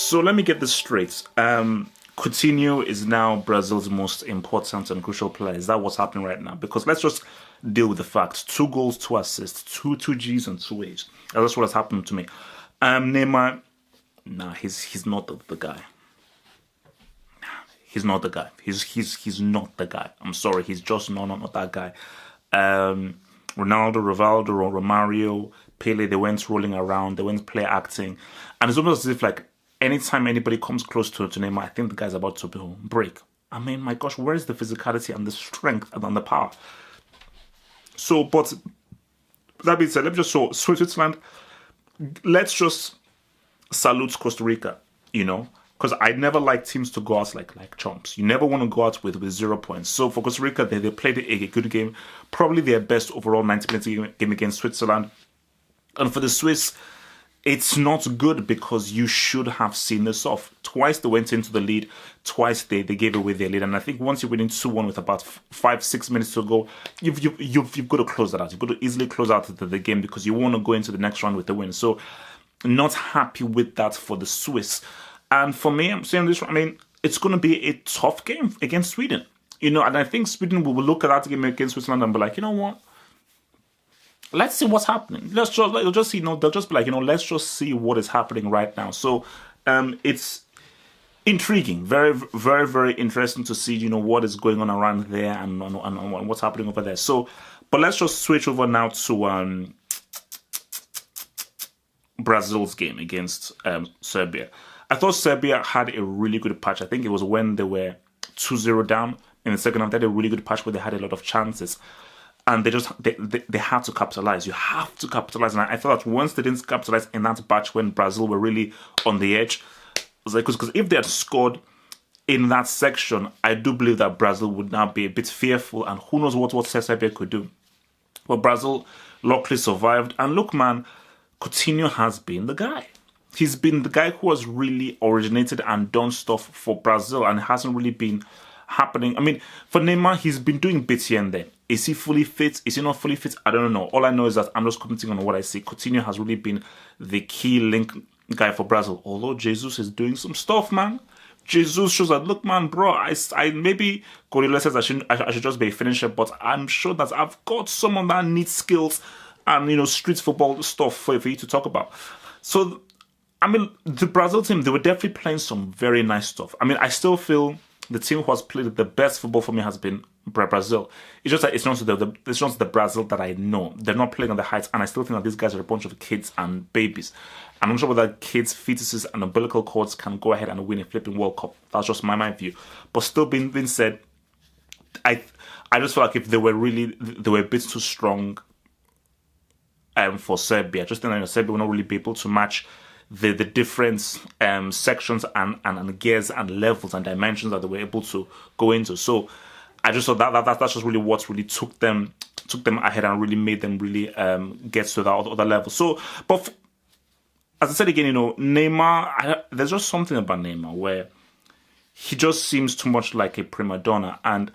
So let me get this straight. Coutinho is now Brazil's most important and crucial player. Is that what's happening right now? Because let's just deal with the facts. 2 goals, 2 assists, two Gs and 2 As. That's what has happened to me. Neymar, nah, he's not the guy. He's not the guy. He's not the guy. I'm sorry, he's just not that guy. Ronaldo, Rivaldo, Romario, Pele, they went rolling around, they went play acting. And it's almost as if like anytime anybody comes close to Neymar, I think the guy's about to break. I mean, my gosh, where is the physicality and the strength and the power? So, but that being said, let me just show Switzerland. Let's just salute Costa Rica, because I never like teams to go out like chumps. You never want to go out with 0 points. So for Costa Rica, they played a good game, probably their best overall 90-minute game against Switzerland. And for the Swiss, it's not good because you should have seen this off. Twice they went into the lead, twice they gave away their lead. And I think once you're winning 2-1 with about 5-6 minutes to go, you've got to close that out. You've got to easily close out the game because you want to go into the next round with the win. So not happy with that for the Swiss. And for me, I'm saying this, I mean, it's going to be a tough game against Sweden. And I think Sweden will look at that game against Switzerland and be like, you know what? Let's see what's happening. They'll just be like, let's just see what is happening right now. So it's intriguing, very, very, very interesting to see, what is going on around there and what's happening over there. So, but let's just switch over now to Brazil's game against Serbia. I thought Serbia had a really good patch. I think it was when they were 2-0 down in the second half. They had a really good patch where they had a lot of chances. And they had to capitalize. You have to capitalize. And I thought that once they didn't capitalize in that batch when Brazil were really on the edge, it was like, because if they had scored in that section, I do believe that Brazil would now be a bit fearful. And who knows what Serbia could do. But Brazil luckily survived. And look, man, Coutinho has been the guy. He's been the guy who has really originated and done stuff for Brazil. And it hasn't really been happening. I mean, for Neymar, he's been doing bits here and there. Is he fully fit? Is he not fully fit? I don't know. All I know is that I'm just commenting on what I see. Coutinho has really been the key link guy for Brazil. Although Jesus is doing some stuff, man. Jesus shows that, look, man, bro, I maybe Guardiola says I should just be a finisher, but I'm sure that I've got someone that needs skills and, street football stuff for you to talk about. So, I mean, the Brazil team, they were definitely playing some very nice stuff. I mean, I still feel the team who has played the best football for me has been Brazil. It's just that it's not the Brazil that I know. They're not playing on the heights, and I still think that these guys are a bunch of kids and babies. I'm not sure whether kids, fetuses, and umbilical cords can go ahead and win a flipping World Cup. That's just my view. But still being said, I just feel like if they were a bit too strong for Serbia. I just think that Serbia will not really be able to match the different sections and gears and levels and dimensions that they were able to go into. So I just thought that's just really what really took them ahead and really made them really get to that other level. So, but as I said again, Neymar, there's just something about Neymar where he just seems too much like a prima donna, and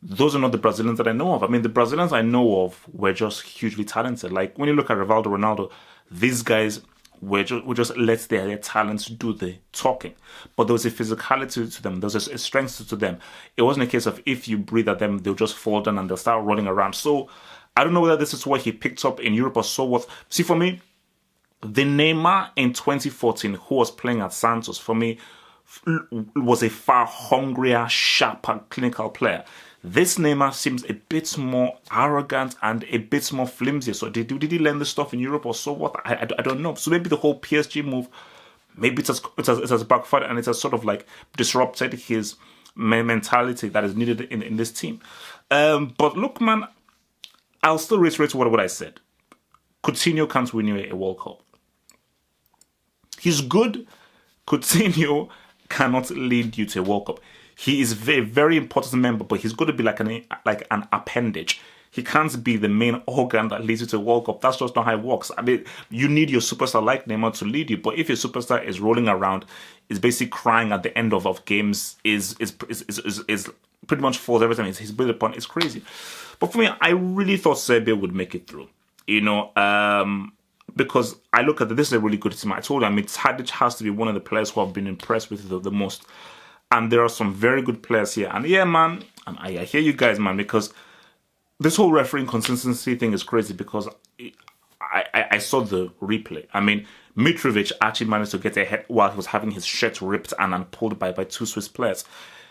those are not the Brazilians that I know of. I mean, the Brazilians I know of were just hugely talented. Like when you look at Rivaldo, Ronaldo, these guys we just let their talents do the talking. But there was a physicality to them. There was a strength to them. It wasn't a case of if you breathe at them, they'll just fall down and they'll start running around. So I don't know whether this is what he picked up in Europe or so what. See, for me, the Neymar in 2014 who was playing at Santos, for me, was a far hungrier, sharper, clinical player. This Neymar seems a bit more arrogant and a bit more flimsy. So did he learn this stuff in Europe or so what? I don't know. So maybe the whole PSG move, maybe it has backfired and it has sort of like disrupted his mentality that is needed in this team. But look, man, I'll still reiterate what I said. Coutinho can't win you a World Cup. He's good. Coutinho cannot lead you to a World Cup. He is a very, very important member, but he's got to be like an appendage. He can't be the main organ that leads you to a World Cup. That's just not how it works. I mean, you need your superstar like Neymar to lead you, but if your superstar is rolling around, is basically crying at the end of games, is pretty much falls every time he's built upon, it's crazy. But for me, I really thought Serbia would make it through. because I look at this is a really good team. I told you, I mean, Tadic has to be one of the players who I've been impressed with the most. And there are some very good players here. And yeah, man, and I hear you guys, man, because this whole refereeing consistency thing is crazy, because I saw the replay. I mean, Mitrovic actually managed to get ahead while he was having his shirt ripped and pulled by two Swiss players.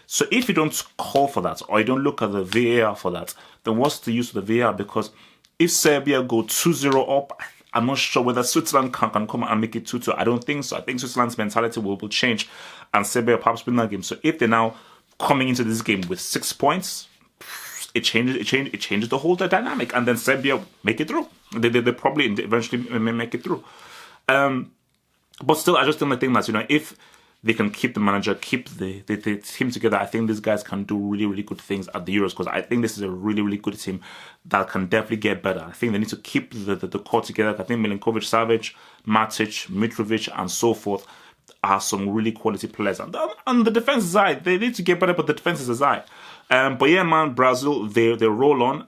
So if you don't call for that, or you don't look at the VAR for that, then what's the use of the VAR? Because if Serbia go 2-0 up, I'm not sure whether Switzerland can come and make it 2-2. I don't think so. I think Switzerland's mentality will change, and Serbia perhaps win that game. So if they're now coming into this game with 6 points, it changes the whole dynamic, and then Serbia make it through. They probably eventually may make it through. But still, I just don't think that, you know, if they can keep the manager, keep the team together, I think these guys can do really, really good things at the Euros, because I think this is a really, really good team that can definitely get better. I think they need to keep the core together. I think Milinkovic, Savic, Matic, Mitrovic, and so forth are some really quality players. And on the defense side, they need to get better, but the defense is aside. But yeah, man, Brazil, they roll on,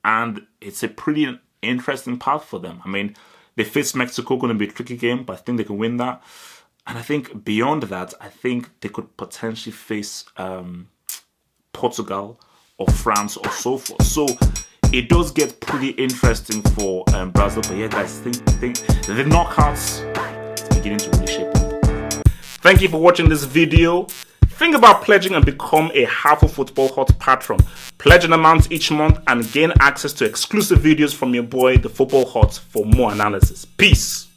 and it's a pretty interesting path for them. I mean, they face Mexico, going to be a tricky game, but I think they can win that. And I think beyond that, I think they could potentially face Portugal or France or so forth. So it does get pretty interesting for Brazil. But yeah, guys, think the knockouts is beginning to really shape up. Thank you for watching this video. Think about pledging and become a Half of Football Hot patron. Pledge an amount each month and gain access to exclusive videos from your boy, the Football Hot, for more analysis. Peace.